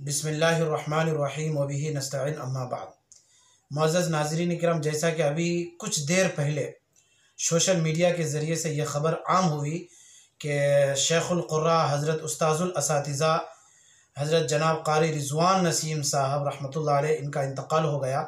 बिस्मिल्लाहिर्रहमानिर्रहीम व बिही नस्तईन अम्मा बाद। मुअज़्ज़ज़ नाज़रीन किराम, जैसा कि अभी कुछ देर पहले सोशल मीडिया के ज़रिए से यह ख़बर आम हुई कि शेखुल क़ुर्रा हज़रत उस्ताज़ुल असातिज़ा हज़रत जनाब क़ारी रज़वान नसीम साहब रहमतुल्लाह अलैह इनका इंतकाल हो गया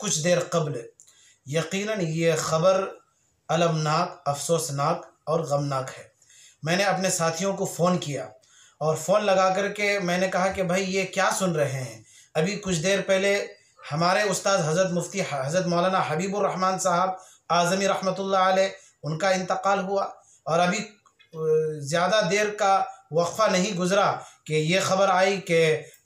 कुछ देर कबल। यकीनन ये ख़बर अलमनाक, अफसोसनाक और गमनाक है। मैंने अपने साथियों को फ़ोन किया और फ़ोन लगा कर के मैंने कहा कि भाई ये क्या सुन रहे हैं। अभी कुछ देर पहले हमारे उस्ताद हज़रत मुफ्ती हज़रत मौलाना हबीबुर्रहमान साहब आज़मी रहमतुल्लाह अलैह उनका इंतकाल हुआ और अभी ज़्यादा देर का वक्फ़ा नहीं गुज़रा कि ये ख़बर आई कि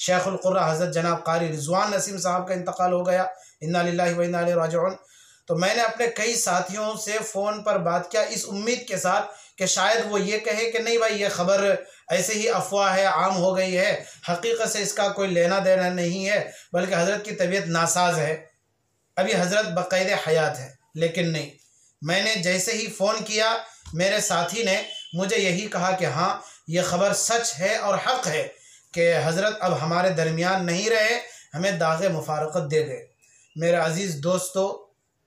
शेखुल क़ुर्रा हज़रत जनाब क़ारी रज़वान नसीम साहब का इंतकाल हो गया। इन्ना लिल्लाहि व इन्ना इलैहि राजिऊन। तो मैंने अपने कई साथियों से फ़ोन पर बात किया इस उम्मीद के साथ कि शायद वो ये कहे कि नहीं भाई ये ख़बर ऐसे ही अफवाह है, आम हो गई है, हकीकत से इसका कोई लेना देना नहीं है, बल्कि हज़रत की तबीयत नासाज है, अभी हज़रत बक़ैद हयात है। लेकिन नहीं, मैंने जैसे ही फ़ोन किया मेरे साथी ने मुझे यही कहा कि हाँ ये ख़बर सच है और हक़ है कि हज़रत अब हमारे दरमियान नहीं रहे, हमें दाग़े मुफ़ारक़त दे गए। मेरे अज़ीज़ दोस्तों,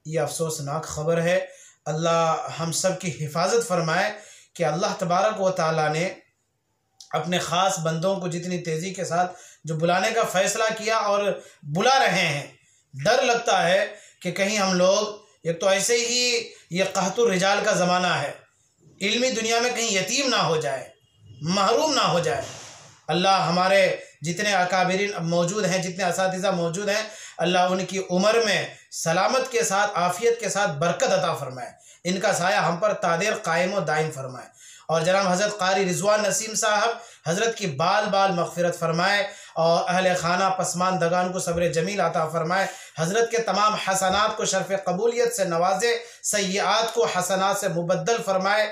ये अफसोसनाक ख़बर है। अल्लाह हम सब की हिफाजत फरमाए कि अल्लाह तबारक व तआला ने अपने ख़ास बंदों को जितनी तेज़ी के साथ जो बुलाने का फ़ैसला किया और बुला रहे हैं, डर लगता है कि कहीं हम लोग एक तो ऐसे ही ये क़हतुर रिजाल का ज़माना है, इल्मी दुनिया में कहीं यतीम ना हो जाए, महरूम ना हो जाए। अल्लाह हमारे जितने अकाबिरीन मौजूद हैं, जितने असातिज़ा मौजूद हैं, अल्लाह उनकी उम्र में सलामत के साथ, आफ़ियत के साथ बरकत अता फ़रमाए, इनका साया हम पर तादेर कायम व दायम फ़रमाए। और जनाब हज़रत क़ारी रज़वान नसीम साहब हज़रत की बाल बाल मग़फ़िरत फ़रमाए और अहले खाना पसमानदगान को सब्र जमील अता फ़रमाए। हज़रत के तमाम हसनात को शर्फ़ कबूलियत से नवाजे, सय्यात को हसनात से मुबद्दल फ़रमाए,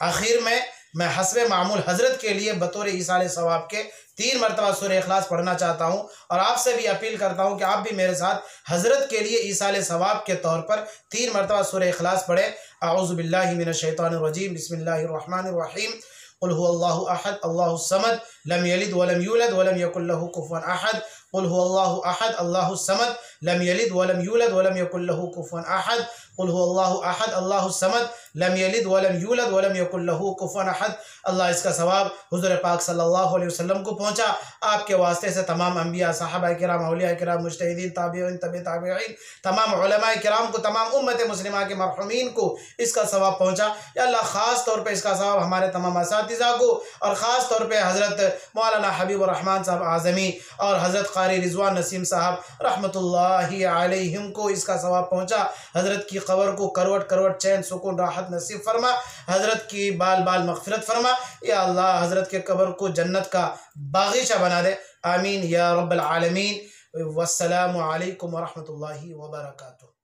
आखिर में मैं हस्बे मामूल हज़रत के लिए बतौर ईसाले सवाब के 3 मरतबा सूरह इखलास पढ़ना चाहता हूँ और आपसे भी अपील करता हूँ कि आप भी मेरे साथ हज़रत के लिए ईसाले सवाब के तौर पर 3 मरतबा सूरह इखलास पढ़े। अऊज़ु बिल्लाहि मिनश शैतानिर रजीम, बिस्मिल्लाहिर रहमानिर रहीम। क़ुल हुवल्लाहु अहद, अल्लाहुस समद, लम यलिद वलम यूलद वलम यकुल लहू कुफुवन अहद। क़ुल हुवल्लाहु अहद, अल्लाहुस समद, लम यलिद वलम यूलद वलम यकुल लहू कुफुवन अहद। क़ुल हुवल्लाहु अहद, अल्लाहुस समद, लम यलिद वलम यूलद वलम यकुल लहू कुफुवन अहद। अल्लाह इसका सवाब हुज़ूर पाक सल्लल्लाहु अलैहि वसल्लम को पहुँचा, आपके वास्ते से तमाम अंबिया, साहबा किराम, औलिया किराम, मुज्तहिदीन, ताबिईन, तबे ताबिईन, तमाम उलमा किराम को, तमाम उम्मत मुस्लिमा के मरहूमीन को इसका सवाब पहुँचा। या अल्लाह ख़ास तौर पर इसका सवाब हमारे तमाम असातिज़ा को और ख़ास तौर पर हज़रत मौलाना हबीबुर्रहमान साहब आज़मी और हज़रत क़ारी रज़वान नसीम साहब रहमतुल्लाहि अलैहिम को इसका सवाब पहुँचा। हज़रत की क़ब्र को करवट करवट चैन सुकून राहत नसीब फरमा, हज़रत की बाल बाल मग़फ़िरत फरमा। या अल्लाह हज़रत के कब्र को जन्नत का बागीचा बना दे, आमीन या रब्बल आलमीन। वस्सलामु अलैकुम व रहमतुल्लाहि व बरकातुहू।